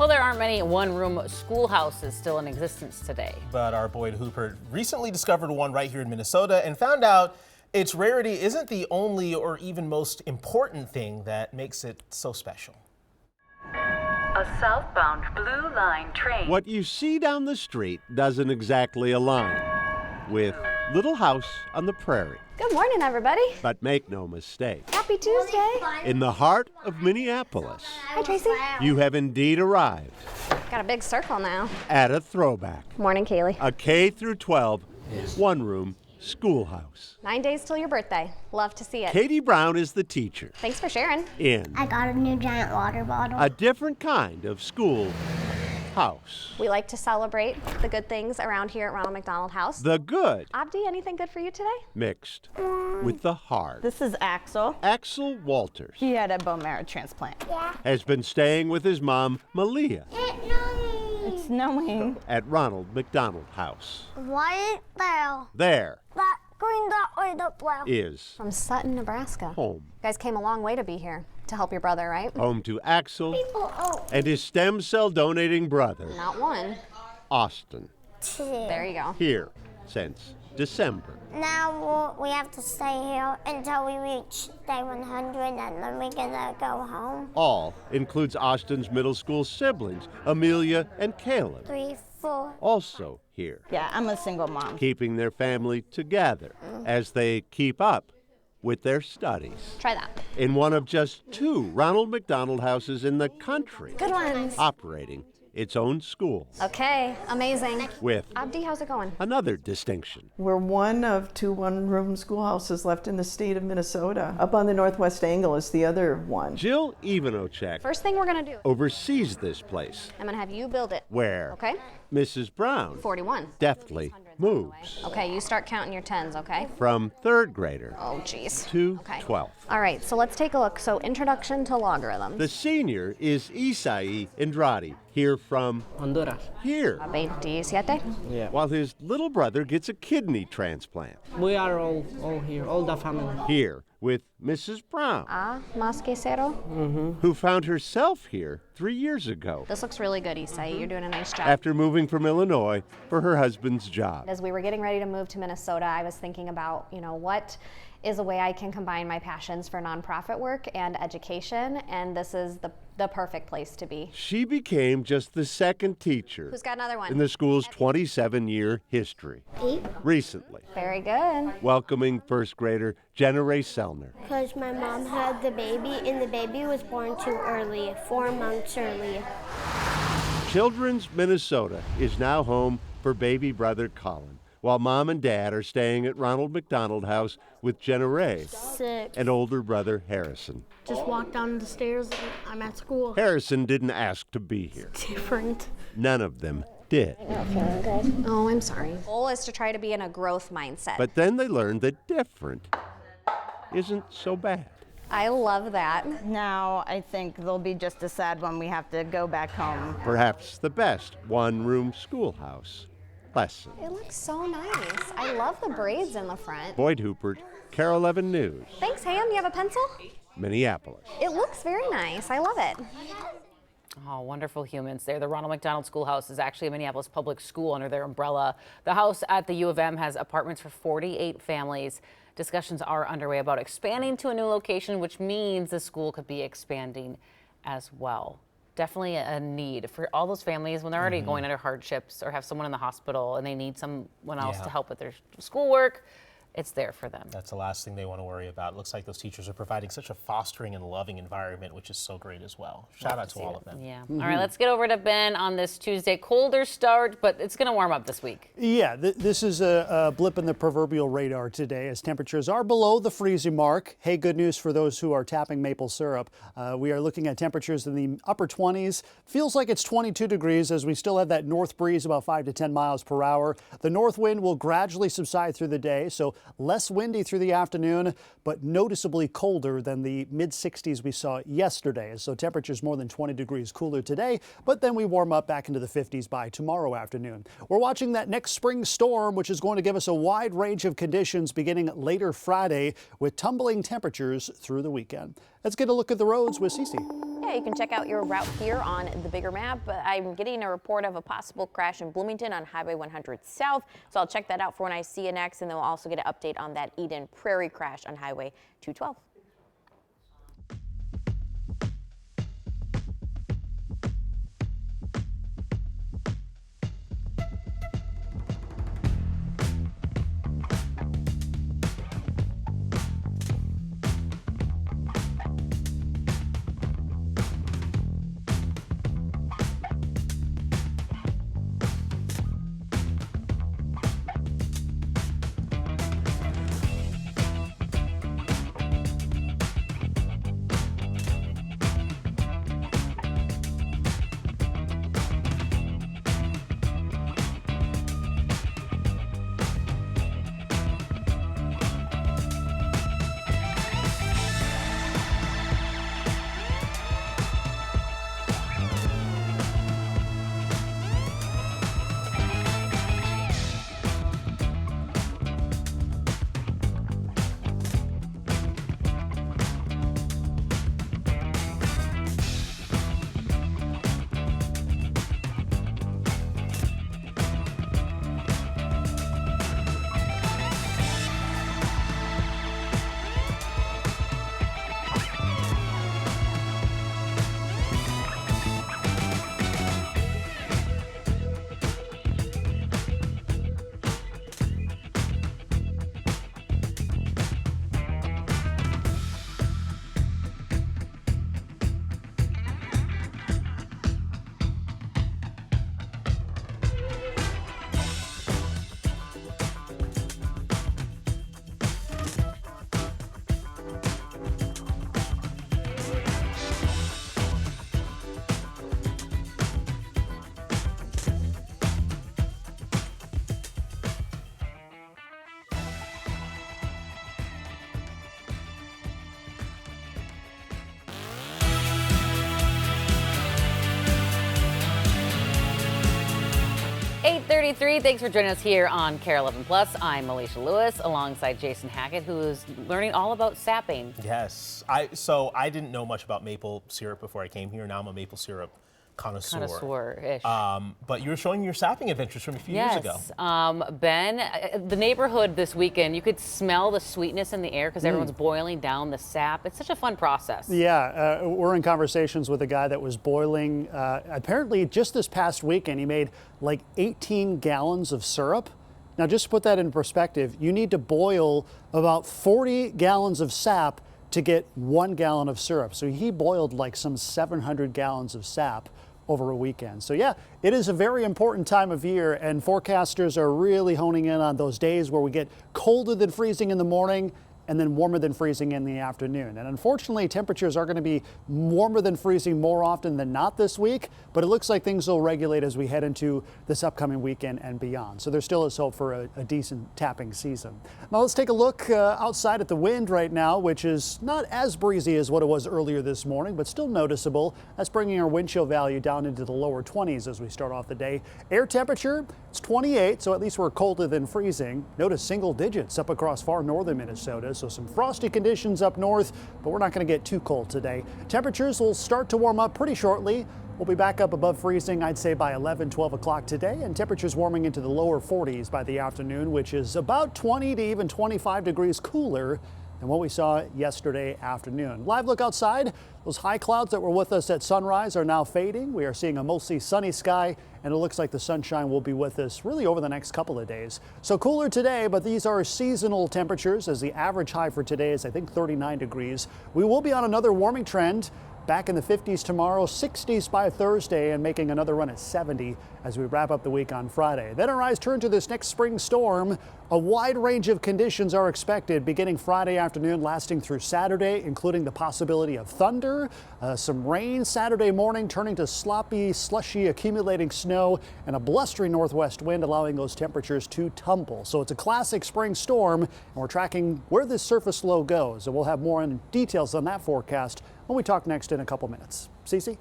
Well, there aren't many one-room schoolhouses still in existence today. But our Boyd Hooper recently discovered one right here in Minnesota and found out its rarity isn't the only or even most important thing that makes it so special. A southbound Blue Line train. What you see down the street doesn't exactly align with Little House on the Prairie. Good morning, everybody. But make no mistake, Happy Tuesday. in the heart of Minneapolis, Hi, Tracy. you have indeed arrived Got a big circle now. at a throwback. Morning, Kaylee. A K through 12, one-room schoolhouse. 9 days till your birthday. Love to see it. Katie Brown is the teacher Thanks for sharing. in I got a new giant water bottle. a different kind of school house. We like to celebrate the good things around here at Ronald McDonald House. The good Abdi, anything good for you today? mixed with the hard. This is Axel. Axel Walters He had a bone marrow transplant. has been staying with his mom, Malia, It's snowing. at Ronald McDonald House. Right there. There That going that way, that way. is From Sutton, Nebraska. home. You guys came a long way to be here to help your brother, right? Home to Axel Oh, and his stem cell donating brother, Not one. Austin, There you go. here since December. Now we have to stay here until we reach day 100, and then we're gonna go home. All includes Austin's middle school siblings, Amelia and Caleb, 3, 4. also here, Yeah, I'm a single mom. keeping their family together as they keep up with their studies. Try that. In one of just 2 Ronald McDonald houses in the country, Good ones. operating its own school Okay, amazing. with Abdi, how's it going? another distinction. We're one of 2 one-room schoolhouses left in the state of Minnesota. Up on the northwest angle is the other one. Jill Ivanocek First thing we're gonna do, oversees this place I'm gonna have you build it. where Okay? Mrs. Brown 41. deftly moves Okay, you start counting your tens, okay? from 3rd grader Oh, geez. to Okay. 12th. All right, so let's take a look. So, introduction to logarithms. The senior is Isai Andrade, here from Honduras. here, 27. while his little brother gets a kidney transplant. We are all here, all the family. Here with Mrs. Brown, Ah, más que cero. who found herself here 3 years ago This looks really good, Isai. You're doing a nice job. after moving from Illinois for her husband's job. As we were getting ready to move to Minnesota, I was thinking about, what is a way I can combine my passions for nonprofit work and education, and this is the perfect place to be. She became just the 2nd teacher Who's got another one? in the school's 27-year history. Recently, Very good. welcoming 1st grader Jenna Ray Sellner. Because my mom had the baby, and the baby was born too early, 4 months early. Children's Minnesota is now home for baby brother Colin, while mom and dad are staying at Ronald McDonald House with Jenna Ray 6. and older brother Harrison. Just walk down the stairs, and I'm at school. Harrison didn't ask to be here. Different. None of them did. Oh, I'm sorry. The goal is to try to be in a growth mindset. But then they learned that different isn't so bad. I love that. Now I think they'll be just as sad when we have to go back home. Perhaps the best one-room schoolhouse lesson. It looks so nice. I love the braids in the front. Boyd Hooper, Carol 11 News, Thanks, Ham. You have a pencil? Minneapolis. It looks very nice. I love it. Oh, wonderful humans there. The Ronald McDonald Schoolhouse is actually a Minneapolis public school under their umbrella. The house at the U of M has apartments for 48 families. Discussions are underway about expanding to a new location, which means the school could be expanding as well. Definitely a need for all those families when they're already going under hardships or have someone in the hospital and they need someone else to help with their schoolwork. It's there for them. That's the last thing they want to worry about. It looks like those teachers are providing such a fostering and loving environment, which is so great as well. Shout out to all of them. Yeah. All right, let's get over to Ben on this Tuesday. Colder start, but it's going to warm up this week. Yeah, this is a blip in the proverbial radar today as temperatures are below the freezing mark. Hey, good news for those who are tapping maple syrup. We are looking at temperatures in the upper 20s. Feels like it's 22 degrees as we still have that north breeze about 5 to 10 miles per hour. The north wind will gradually subside through the day, so less windy through the afternoon, but noticeably colder than the mid-60s we saw yesterday. So temperatures more than 20 degrees cooler today, but then we warm up back into the 50s by tomorrow afternoon. We're watching that next spring storm, which is going to give us a wide range of conditions beginning later Friday with tumbling temperatures through the weekend. Let's get a look at the roads with Cece. Yeah, you can check out your route here on the bigger map. I'm getting a report of a possible crash in Bloomington on Highway 100 South, so I'll check that out for when I see it next, and then we'll also get an update on that Eden Prairie crash on Highway 212. Thanks for joining us here on KARE 11 Plus. I'm Alicia Lewis alongside Jason Hackett, who is learning all about sapping. Yes. So I didn't know much about maple syrup before I came here. Now I'm a maple syrup connoisseur. Connoisseur-ish. But you were showing your sapping adventures from a few years ago. Ben, the neighborhood this weekend, you could smell the sweetness in the air because everyone's boiling down the sap. It's such a fun process. Yeah, we're in conversations with a guy that was boiling, apparently just this past weekend, he made like 18 gallons of syrup. Now, just to put that in perspective, you need to boil about 40 gallons of sap to get 1 gallon of syrup. So he boiled like some 700 gallons of sap over a weekend. So yeah, it is a very important time of year, and forecasters are really honing in on those days where we get colder than freezing in the morning and then warmer than freezing in the afternoon. And unfortunately, temperatures are going to be warmer than freezing more often than not this week, but it looks like things will regulate as we head into this upcoming weekend and beyond. So there still is hope for a decent tapping season. Now let's take a look outside at the wind right now, which is not as breezy as what it was earlier this morning, but still noticeable. That's bringing our wind chill value down into the lower 20s as we start off the day. Air temperature, it's 28, so at least we're colder than freezing. Notice single digits up across far northern Minnesota. So some frosty conditions up north, but we're not going to get too cold today. Temperatures will start to warm up pretty shortly. We'll be back up above freezing, I'd say, by 11, 12 o'clock today, and temperatures warming into the lower 40s by the afternoon, which is about 20 to even 25 degrees cooler than what we saw yesterday afternoon. Live look outside. Those high clouds that were with us at sunrise are now fading. We are seeing a mostly sunny sky, and it looks like the sunshine will be with us really over the next couple of days. So cooler today, but these are seasonal temperatures, as the average high for today is, I think, 39 degrees. We will be on another warming trend. Back in the 50s tomorrow, 60s by Thursday, and making another run at 70 as we wrap up the week on Friday. Then our eyes turn to this next spring storm. A wide range of conditions are expected beginning Friday afternoon, lasting through Saturday, including the possibility of thunder, some rain Saturday morning, turning to sloppy, slushy, accumulating snow, and a blustery northwest wind, allowing those temperatures to tumble. So it's a classic spring storm, and we're tracking where this surface low goes. And we'll have more details on that forecast when we talk next in a couple minutes. Cece?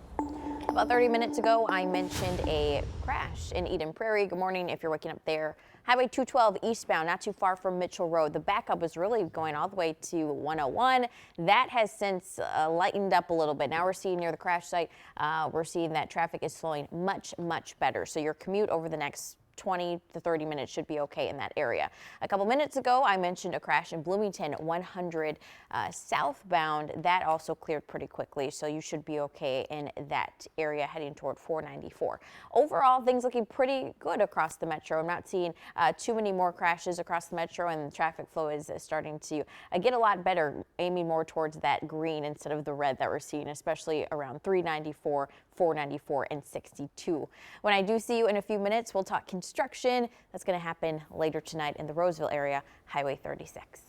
About 30 minutes ago, I mentioned a crash in Eden Prairie. Good morning if you're waking up there Highway 212 eastbound, not too far from Mitchell Road. The backup was really going all the way to 101. That has since lightened up a little bit. Now we're seeing near the crash site, we're seeing that traffic is flowing much better. So your commute over the next 20 to 30 minutes should be okay in that area. A couple minutes ago, I mentioned a crash in Bloomington 100 southbound. That also cleared pretty quickly, so you should be okay in that area heading toward 494. Overall, things looking pretty good across the metro. I'm not seeing too many more crashes across the metro, and the traffic flow is starting to get a lot better, aiming more towards that green instead of the red that we're seeing, especially around 394, 494, and 62. When I do see you in a few minutes, we'll talk construction. That's going to happen later tonight in the Roseville area, Highway 36.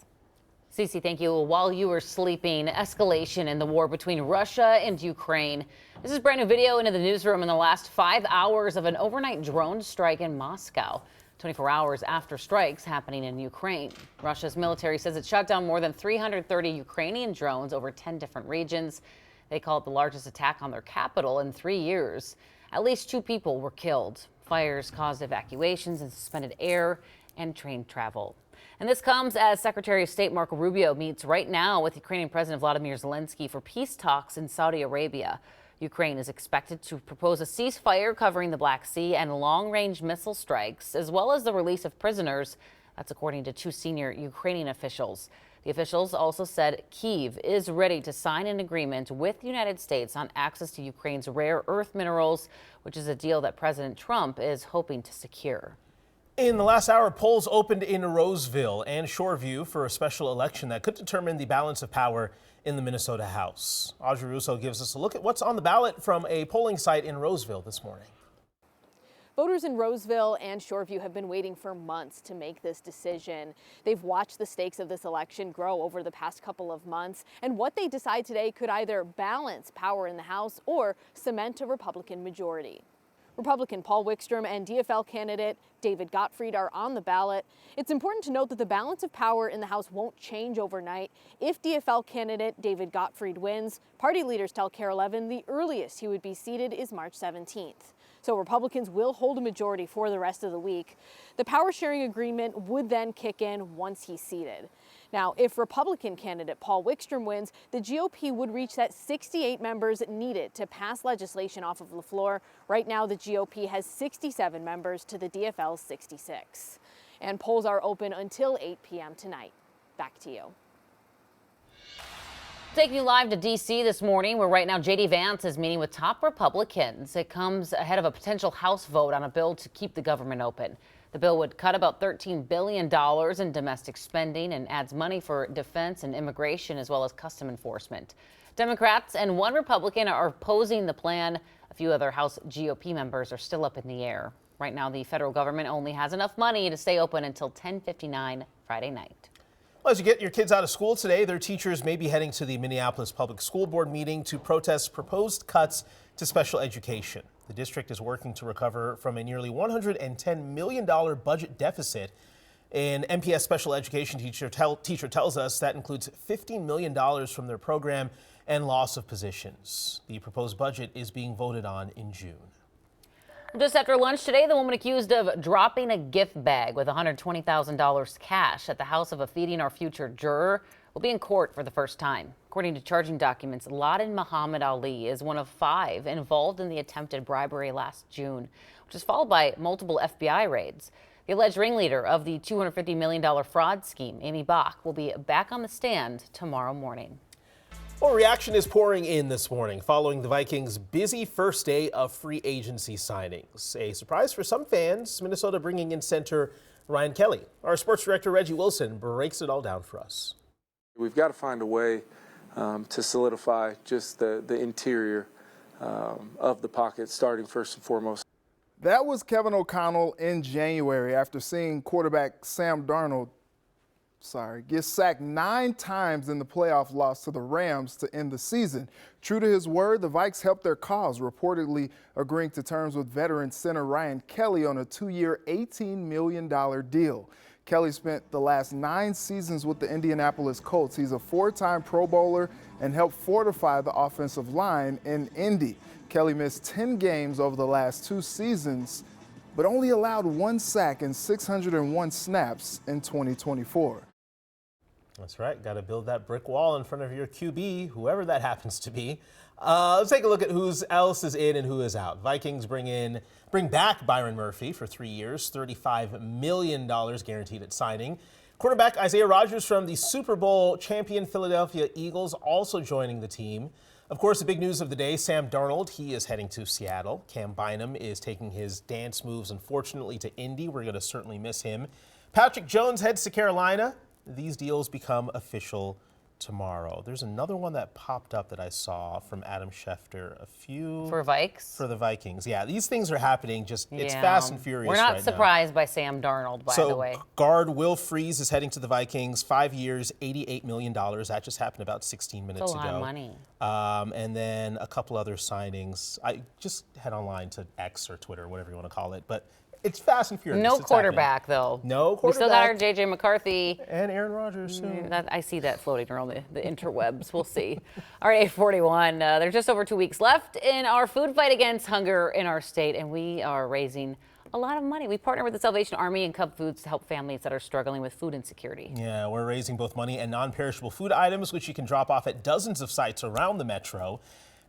Cece, thank you. While you were sleeping, escalation in the war between Russia and Ukraine. This is brand new video into the newsroom in the last 5 hours of an overnight drone strike in Moscow. 24 hours after strikes happening in Ukraine. Russia's military says it shot down more than 330 Ukrainian drones over 10 different regions. They call it the largest attack on their capital in 3 years. At least 2 people were killed. Fires caused evacuations and suspended air and train travel. And this comes as Secretary of State Marco Rubio meets right now with Ukrainian President Volodymyr Zelensky for peace talks in Saudi Arabia. Ukraine is expected to propose a ceasefire covering the Black Sea and long-range missile strikes, as well as the release of prisoners. That's according to 2 senior Ukrainian officials. The officials also said Kyiv is ready to sign an agreement with the United States on access to Ukraine's rare earth minerals, which is a deal that President Trump is hoping to secure. In the last hour, polls opened in Roseville and Shoreview for a special election that could determine the balance of power in the Minnesota House. Audrey Russo gives us a look at what's on the ballot from a polling site in Roseville this morning. Voters in Roseville and Shoreview have been waiting for months to make this decision. They've watched the stakes of this election grow over the past couple of months, and what they decide today could either balance power in the House or cement a Republican majority. Republican Paul Wickstrom and DFL candidate David Gottfried are on the ballot. It's important to note that the balance of power in the House won't change overnight. If DFL candidate David Gottfried wins, party leaders tell KARE 11 the earliest he would be seated is March 17th. So Republicans will hold a majority for the rest of the week. The power sharing agreement would then kick in once he's seated. Now, if Republican candidate Paul Wickstrom wins, the GOP would reach that 68 members needed to pass legislation off of the floor. Right now, the GOP has 67 members to the DFL's 66. And polls are open until 8 p.m. tonight. Back to you. Taking you live to D.C. this morning, where right now J.D. Vance is meeting with top Republicans. It comes ahead of a potential House vote on a bill to keep the government open. The bill would cut about $13 billion in domestic spending and adds money for defense and immigration, as well as custom enforcement. Democrats and 1 Republican are opposing the plan. A few other House GOP members are still up in the air. Right now, the federal government only has enough money to stay open until 10:59 Friday night. Well, as you get your kids out of school today, their teachers may be heading to the Minneapolis Public School Board meeting to protest proposed cuts to special education. The district is working to recover from a nearly $110 million budget deficit. An MPS special education teacher tells us that includes $15 million from their program and loss of positions. The proposed budget is being voted on in June. Just after lunch today, the woman accused of dropping a gift bag with $120,000 cash at the house of a Feeding Our Future juror will be in court for the first time. According to charging documents, Ladin Muhammad Ali is one of 5 involved in the attempted bribery last June, which is followed by multiple FBI raids. The alleged ringleader of the $250 million fraud scheme, Amy Bach, will be back on the stand tomorrow morning. Well, reaction is pouring in this morning following the Vikings' busy first day of free agency signings. A surprise for some fans, Minnesota bringing in center Ryan Kelly. Our sports director Reggie Wilson breaks it all down for us. We've got to find a way to solidify just the interior of the pocket, starting first and foremost. That was Kevin O'Connell in January after seeing quarterback Sam Darnold get sacked 9 times in the playoff loss to the Rams to end the season. True to his word, the Vikes helped their cause, reportedly agreeing to terms with veteran center Ryan Kelly on a 2-year, $18 million deal. Kelly spent the last 9 seasons with the Indianapolis Colts. He's a 4-time Pro Bowler and helped fortify the offensive line in Indy. Kelly missed 10 games over the last 2 seasons but only allowed 1 sack and 601 snaps in 2024. That's right. Got to build that brick wall in front of your QB, whoever that happens to be. Let's take a look at who else is in and who is out. Vikings bring back Byron Murphy for 3 years, $35 million guaranteed at signing. Quarterback Isaiah Rodgers from the Super Bowl champion Philadelphia Eagles also joining the team. Of course, the big news of the day, Sam Darnold, he is heading to Seattle. Cam Bynum is taking his dance moves, unfortunately, to Indy. We're going to certainly miss him. Patrick Jones heads to Carolina. These deals become official tomorrow. There's another one that popped up that I saw from Adam Schefter. For Vikes? For the Vikings. Yeah, these things are happening. It's fast and furious. We're not right surprised now. by Sam Darnold, by the way. Guard Will Freeze is heading to the Vikings. 5 years, $88 million. That just happened about 16 minutes ago. That's a lot of money. And then a couple other signings. I just head online to X or Twitter, whatever you want to call it. But it's fast and furious. No it's quarterback, happening. though. No quarterback. We still got our J.J. McCarthy. And Aaron Rodgers soon. I see that floating around the interwebs. We'll see. All right, 8:41. There's just over 2 weeks left in our food fight against hunger in our state, and we are raising a lot of money. We partner with the Salvation Army and Cub Foods to help families that are struggling with food insecurity. Yeah, we're raising both money and non-perishable food items, which you can drop off at dozens of sites around the metro.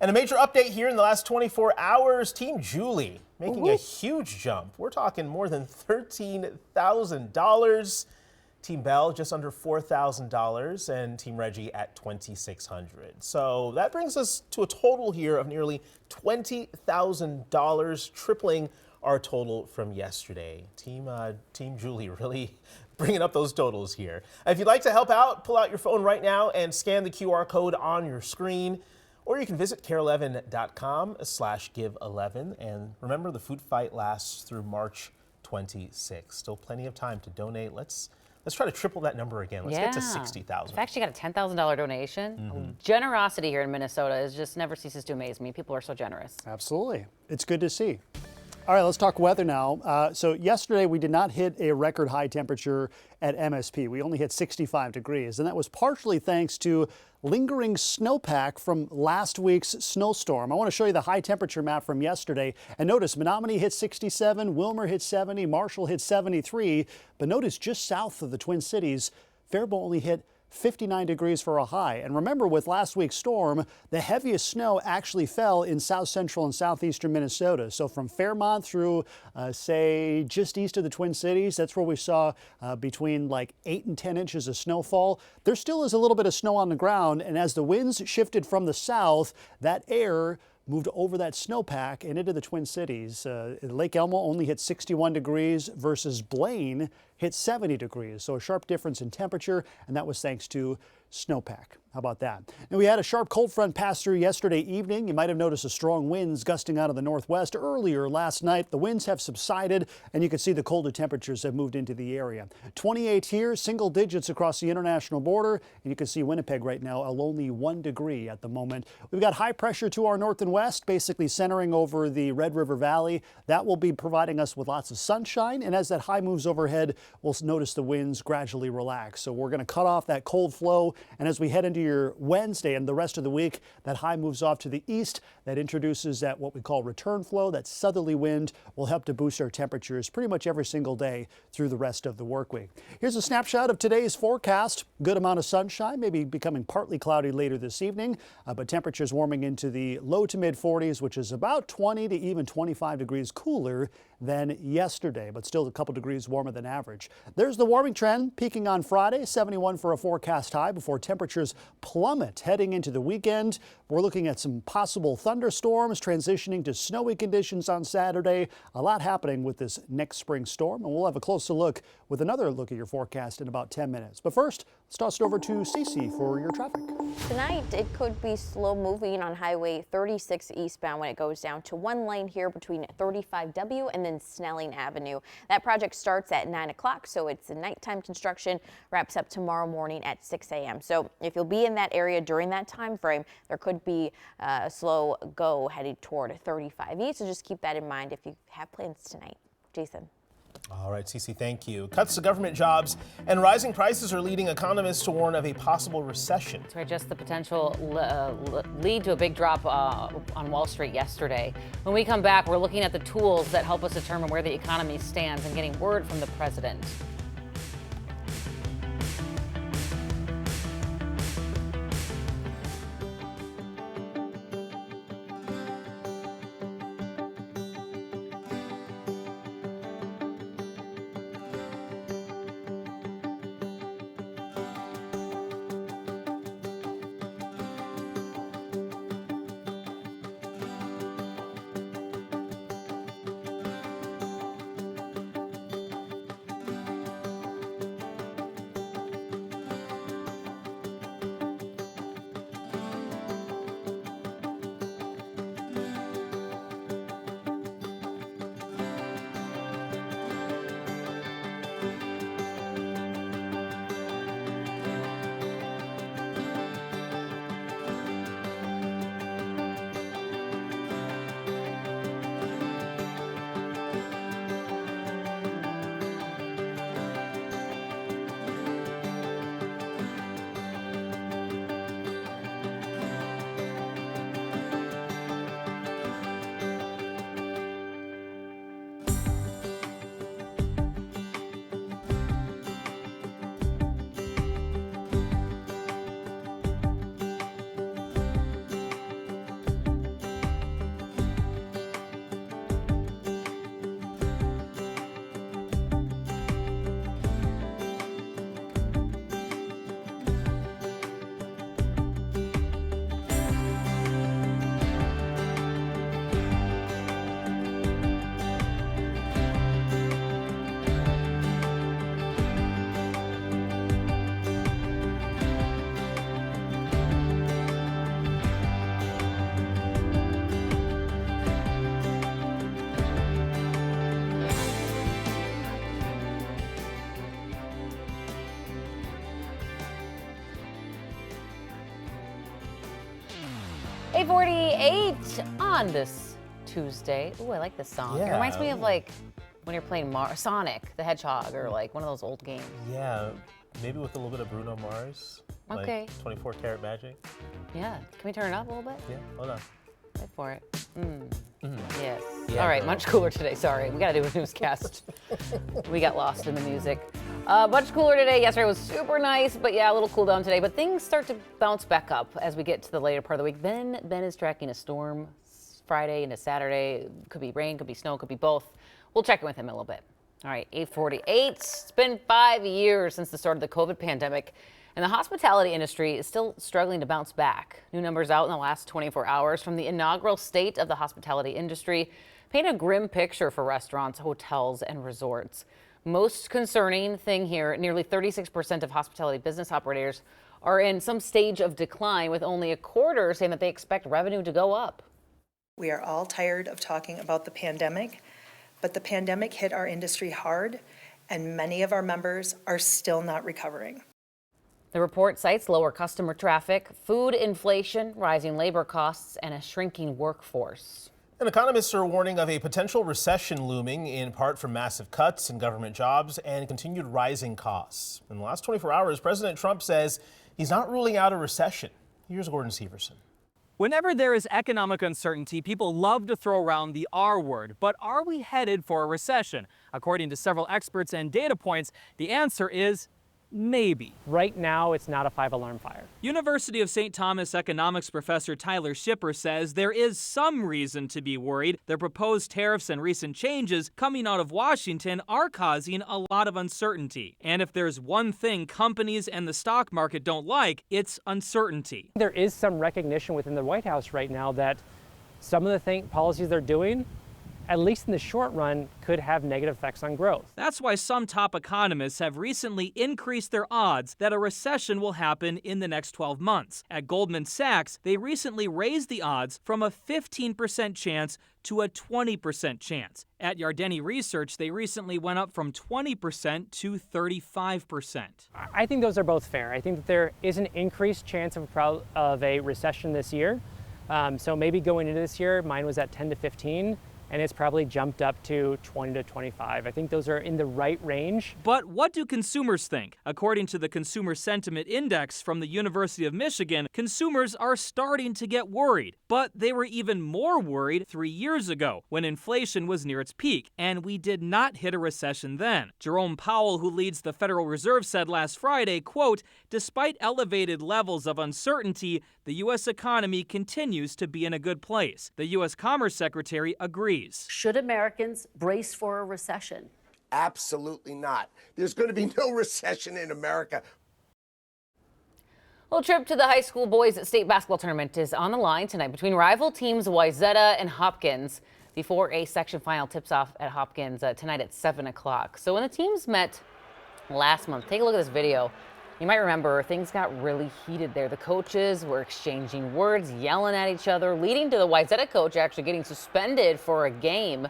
And a major update here in the last 24 hours, Team Julie making a huge jump. We're talking more than $13,000. Team Bell just under $4,000 and Team Reggie at $2,600. So that brings us to a total here of nearly $20,000, tripling our total from yesterday. Team Julie really bringing up those totals here. If you'd like to help out, pull out your phone right now and scan the QR code on your screen. Or you can visit care11.com/give11. And remember, the food fight lasts through March 26th. Still plenty of time to donate. Let's try to triple that number again. Let's get to 60,000. I've actually got a $10,000 donation. Generosity here in Minnesota just never ceases to amaze me. People are so generous. Absolutely. It's good to see. All right, let's talk weather now. So yesterday we did not hit a record high temperature at MSP. We only hit 65 degrees, and that was partially thanks to lingering snowpack from last week's snowstorm. I want to show you the high temperature map from yesterday. And notice Menominee hit 67, Wilmer hit 70, Marshall hit 73. But notice just south of the Twin Cities, Faribault only hit 59 degrees for a high. And remember, with last week's storm, the heaviest snow actually fell in south central and southeastern Minnesota. So from Fairmont through, say, just east of the Twin Cities, that's where we saw between like 8 and 10 inches of snowfall. There still is a little bit of snow on the ground. And as the winds shifted from the south, that air moved over that snowpack and into the Twin Cities. Lake Elmo only hit 61 degrees versus Blaine hit 70 degrees. So a sharp difference in temperature, and that was thanks to snowpack. How about that? And we had a sharp cold front pass through yesterday evening. You might have noticed the strong winds gusting out of the northwest earlier last night. The winds have subsided, and you can see the colder temperatures have moved into the area. 28 here, single digits across the international border, and you can see Winnipeg right now, a lonely 1 degree at the moment. We've got high pressure to our north and west, basically centering over the Red River Valley. That will be providing us with lots of sunshine, and as that high moves overhead, we'll notice the winds gradually relax. So we're going to cut off that cold flow, and as we head into your Wednesday and the rest of the week, that high moves off to the east. That introduces that what we call return flow. That southerly wind will help to boost our temperatures pretty much every single day through the rest of the work week. Here's a snapshot of today's forecast. Good amount of sunshine, maybe becoming partly cloudy later this evening, but temperatures warming into the low to mid 40s, which is about 20 to even 25 degrees cooler than yesterday, but still a couple degrees warmer than average. There's the warming trend peaking on Friday, 71 for a forecast high before temperatures plummet heading into the weekend. We're looking at some possible thunderstorms transitioning to snowy conditions on Saturday. A lot happening with this next spring storm, and we'll have a closer look with another look at your forecast in about 10 minutes. But first, let's toss it over to Cece for your traffic. Tonight, it could be slow moving on Highway 36 eastbound when it goes down to one lane here between 35W and then Snelling Avenue. That project starts at 9 o'clock, so it's a nighttime construction, wraps up tomorrow morning at 6 a.m. So if you'll be in that area during that time frame, there could be a slow go headed toward 35E. So just keep that in mind if you have plans tonight. Jason. All right, Cece, thank you. Cuts to government jobs and rising prices are leading economists to warn of a possible recession. That's right, just the potential lead to a big drop on Wall Street yesterday. When we come back, we're looking at the tools that help us determine where the economy stands and getting word from the president. .48 on this Tuesday. Ooh, I like this song. It reminds me of like when you're playing Sonic the Hedgehog or like one of those old games. Yeah, maybe with a little bit of Bruno Mars. Okay. Like 24 Karat Magic. Yeah. Can we turn it up a little bit? Yeah, hold on. Wait for it. Yes. Yeah, all right, girl. much cooler today. Sorry, we got to do a newscast. We got lost in the music. Much cooler today. Yesterday was super nice, but yeah, a little cool down today. But things start to bounce back up as we get to the later part of the week. Ben is tracking a storm Friday into Saturday. Could be rain, could be snow, could be both. We'll check in with him in a little bit. All right, 8:48. It's been 5 years since the start of the COVID pandemic, and the hospitality industry is still struggling to bounce back. New numbers out in the last 24 hours from the inaugural State of the Hospitality Industry paint a grim picture for restaurants, hotels, and resorts. Most concerning thing here, nearly 36% of hospitality business operators are in some stage of decline, with only a quarter saying that they expect revenue to go up. We are all tired of talking about the pandemic, but the pandemic hit our industry hard, and many of our members are still not recovering. The report cites lower customer traffic, food inflation, rising labor costs, and a shrinking workforce. And economists are warning of a potential recession looming, in part from massive cuts in government jobs and continued rising costs. In the last 24 hours, President Trump says he's not ruling out a recession. Here's Gordon Severson. Whenever there is economic uncertainty, people love to throw around the R word. But are we headed for a recession? According to several experts and data points, the answer is maybe. Right now, it's not a 5-alarm fire. University of St. Thomas economics professor Tyler Schipper says there is some reason to be worried. The proposed tariffs and recent changes coming out of Washington are causing a lot of uncertainty. And if there's one thing companies and the stock market don't like, it's uncertainty. There is some recognition within the White House right now that some of the policies they're doing, at least in the short run, could have negative effects on growth. That's why some top economists have recently increased their odds that a recession will happen in the next 12 months. At Goldman Sachs, they recently raised the odds from a 15% chance to a 20% chance. At Yardeni Research, they recently went up from 20% to 35%. I think those are both fair. I think that there is an increased chance of a recession this year. So maybe going into this year, mine was at 10 to 15. and it's probably jumped up to 20 to 25. I think those are in the right range. But what do consumers think? According to the Consumer Sentiment Index from the University of Michigan, consumers are starting to get worried. But they were even more worried 3 years ago when inflation was near its peak, and we did not hit a recession then. Jerome Powell, who leads the Federal Reserve, said last Friday, quote, "Despite elevated levels of uncertainty, the U.S. economy continues to be in a good place." The U.S. Commerce Secretary agrees. Should Americans brace for a recession? Absolutely not. There's going to be no recession in America. Well, trip to the high school boys state basketball tournament is on the line tonight between rival teams Wayzata and Hopkins before a section final tips off at Hopkins tonight at 7 o'clock. So when the teams met last month, take a look at this video. You might remember things got really heated there. The coaches were exchanging words, yelling at each other, leading to the Wayzata coach actually getting suspended for a game.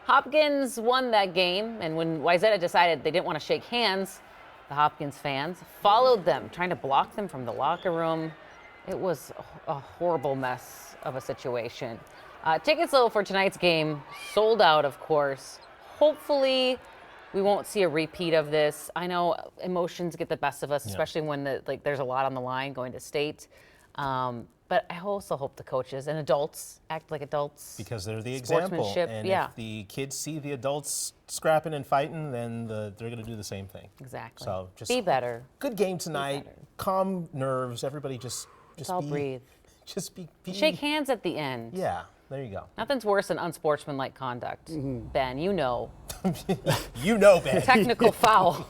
Hopkins won that game, and when Wayzata decided they didn't want to shake hands, the Hopkins fans followed them, trying to block them from the locker room. It was a horrible mess of a situation. Tickets, though, for tonight's game sold out, of course. Hopefully, we won't see a repeat of this. I know emotions get the best of us, especially when there's a lot on the line going to state. But I also hope the coaches and adults act like adults. Because they're the example. And if the kids see the adults scrapping and fighting, then they're going to do the same thing. Exactly. So just be better. Good game tonight. Calm nerves. Everybody just all breathe. Just be. Shake hands at the end. Yeah. There you go. Nothing's worse than unsportsmanlike conduct. Ben, you know. You know, Ben. Technical foul.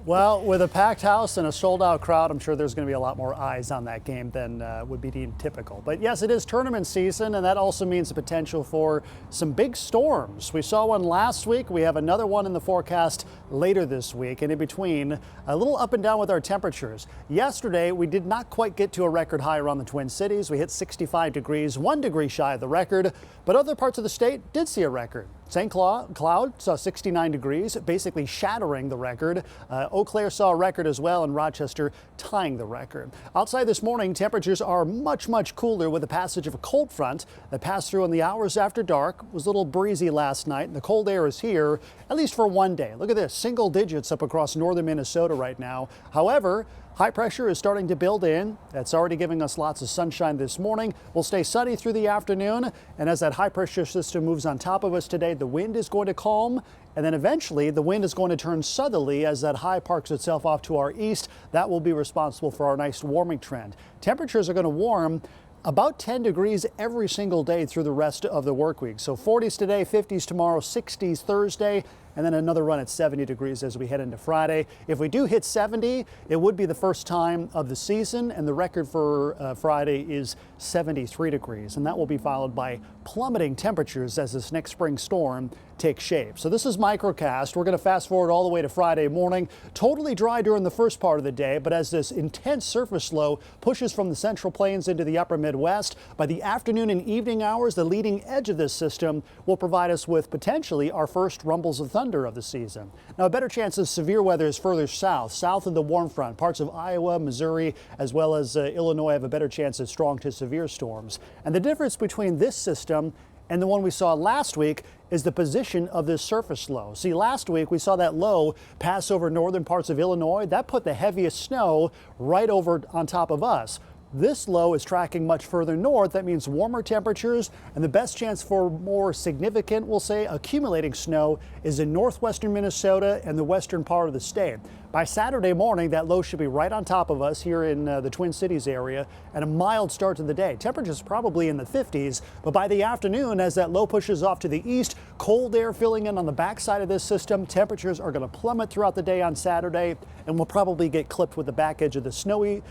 Well, with a packed house and a sold-out crowd, I'm sure there's going to be a lot more eyes on that game than would be deemed typical. But yes, it is tournament season, and that also means the potential for some big storms. We saw one last week. We have another one in the forecast later this week, and in between, a little up and down with our temperatures. Yesterday, we did not quite get to a record high around the Twin Cities. We hit 65 degrees, 1 degree shy of the record, but other parts of the state did see a record. St. Cloud saw 69 degrees, basically shattering the record. Eau Claire saw a record as well, and Rochester tying the record. Outside this morning, temperatures are much, much cooler with the passage of a cold front that passed through in the hours after dark. It was a little breezy last night, and the cold air is here, at least for one day. Look at this, single digits up across northern Minnesota right now. However, high pressure is starting to build in. That's already giving us lots of sunshine this morning. We'll stay sunny through the afternoon. And as that high pressure system moves on top of us today, the wind is going to calm. And then eventually the wind is going to turn southerly as that high parks itself off to our east. That will be responsible for our nice warming trend. Temperatures are going to warm about 10 degrees every single day through the rest of the work week. So 40s today, 50s tomorrow, 60s Thursday, and then another run at 70 degrees as we head into Friday. If we do hit 70, it would be the first time of the season, and the record for Friday is 73 degrees, and that will be followed by plummeting temperatures as this next spring storm takes shape. So this is Microcast. We're going to fast forward all the way to Friday morning. Totally dry during the first part of the day, but as this intense surface low pushes from the central plains into the upper Midwest, by the afternoon and evening hours, the leading edge of this system will provide us with potentially our first rumbles of thunder of the season. Now, a better chance of severe weather is further south of the warm front. Parts of Iowa, Missouri, as well as Illinois have a better chance of strong to severe storms. And the difference between this system and the one we saw last week is the position of this surface low. See, last week we saw that low pass over northern parts of Illinois. That put the heaviest snow right over on top of us. This low is tracking much further north. That means warmer temperatures, and the best chance for more significant, we'll say, accumulating snow is in northwestern Minnesota and the western part of the state. By Saturday morning, that low should be right on top of us here in the Twin Cities area, and a mild start to the day. Temperatures probably in the 50s, but by the afternoon, as that low pushes off to the east, cold air filling in on the backside of this system, temperatures are going to plummet throughout the day on Saturday, and we'll probably get clipped with the back edge of the snowy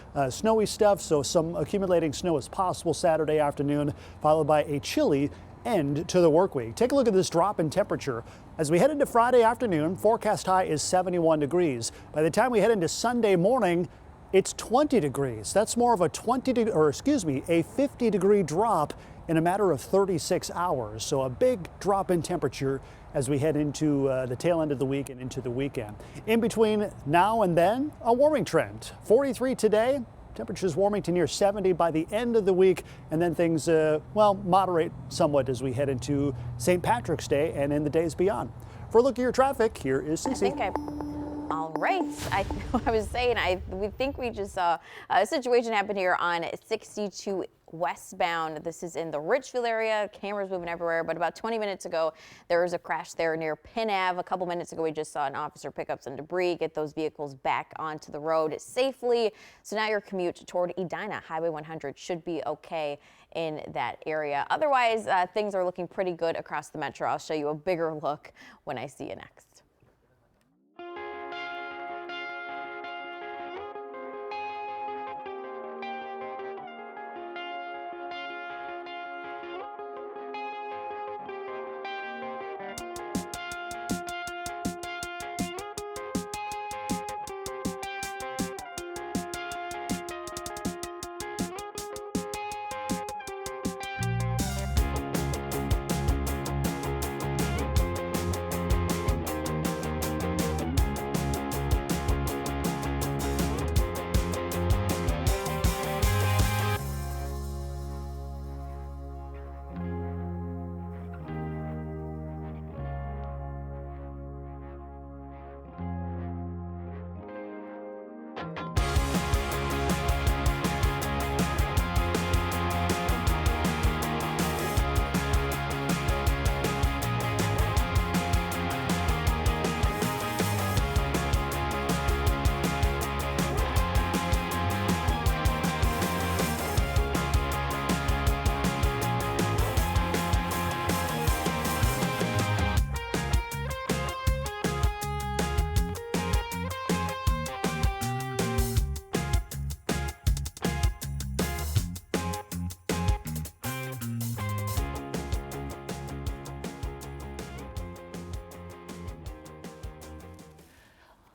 stuff, so some accumulating snow is possible Saturday afternoon, followed by a chilly end to the work week. Take a look at this drop in temperature. As we head into Friday afternoon, forecast high is 71 degrees. By the time we head into Sunday morning, it's 20 degrees. That's more of a 50 degree drop in a matter of 36 hours. So a big drop in temperature as we head into the tail end of the week and into the weekend. In between now and then, a warming trend. 43 today, Temperatures warming to near 70 by the end of the week, and then things, moderate somewhat as we head into St. Patrick's Day and in the days beyond. For a look at your traffic, here is Cece. All right. I was saying, we think we just saw a situation happen here on 62 westbound. This is in the Richfield area. Cameras moving everywhere. But about 20 minutes ago, there was a crash there near Penn Ave. A couple minutes ago, we just saw an officer pick up some debris, get those vehicles back onto the road safely. So now your commute toward Edina, Highway 100, should be okay in that area. Otherwise, things are looking pretty good across the metro. I'll show you a bigger look when I see you next.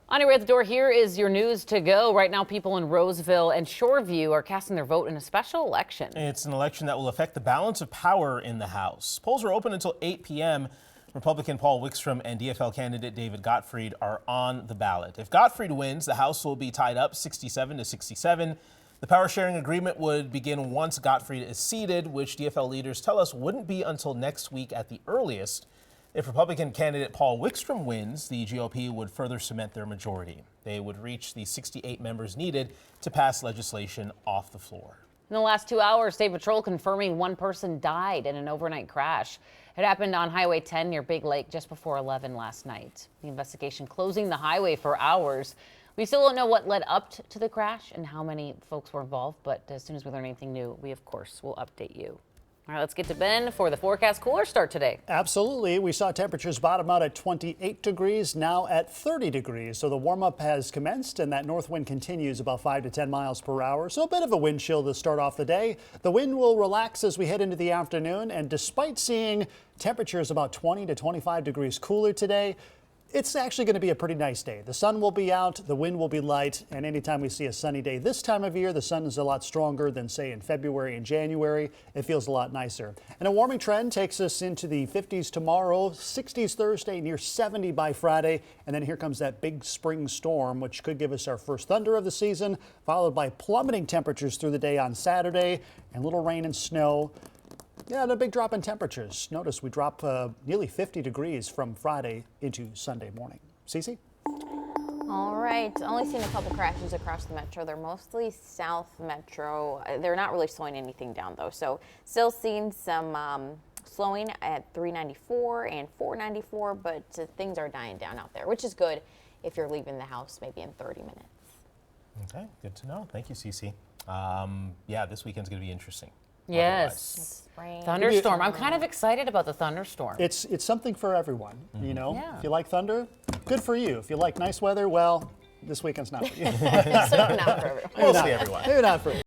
On your way at the door, here is your news to go. Right now, people in Roseville and Shoreview are casting their vote in a special election. It's an election that will affect the balance of power in the House. Polls are open until 8 p.m. Republican Paul Wickstrom and DFL candidate David Gottfried are on the ballot. If Gottfried wins, the House will be tied up 67-67. The power sharing agreement would begin once Gottfried is seated, which DFL leaders tell us wouldn't be until next week at the earliest. If Republican candidate Paul Wickstrom wins, the GOP would further cement their majority. They would reach the 68 members needed to pass legislation off the floor. In the last 2 hours, State Patrol confirming one person died in an overnight crash. It happened on Highway 10 near Big Lake just before 11 last night. The investigation closing the highway for hours. We still don't know what led up to the crash and how many folks were involved, but as soon as we learn anything new, we of course will update you. All right, let's get to Ben for the forecast. Cooler start today. Absolutely. We saw temperatures bottom out at 28 degrees, now at 30 degrees. So the warm up has commenced and that north wind continues about 5 to 10 miles per hour. So a bit of a wind chill to start off the day. The wind will relax as we head into the afternoon. And despite seeing temperatures about 20 to 25 degrees cooler today, it's actually going to be a pretty nice day. The sun will be out, the wind will be light, and anytime we see a sunny day this time of year, the sun is a lot stronger than, say, in February and January. It feels a lot nicer. And a warming trend takes us into the 50s tomorrow, 60s Thursday, near 70 by Friday, and then here comes that big spring storm, which could give us our first thunder of the season, followed by plummeting temperatures through the day on Saturday, and little rain and snow. Yeah, and a big drop in temperatures. Notice we drop nearly 50 degrees from Friday into Sunday morning. Cece? All right, only seen a couple crashes across the metro. They're mostly south metro. They're not really slowing anything down though. So still seeing some slowing at 394 and 494, but things are dying down out there, which is good if you're leaving the house maybe in 30 minutes. Okay, good to know. Thank you, Cece. Yeah, this weekend's going to be interesting. Yes. Thunderstorm. I'm kind of excited about the thunderstorm. It's something for everyone, you know? Yeah. If you like thunder, good for you. If you like nice weather, well, this weekend's not for you. So not for everyone. Mostly everyone. Maybe not for you.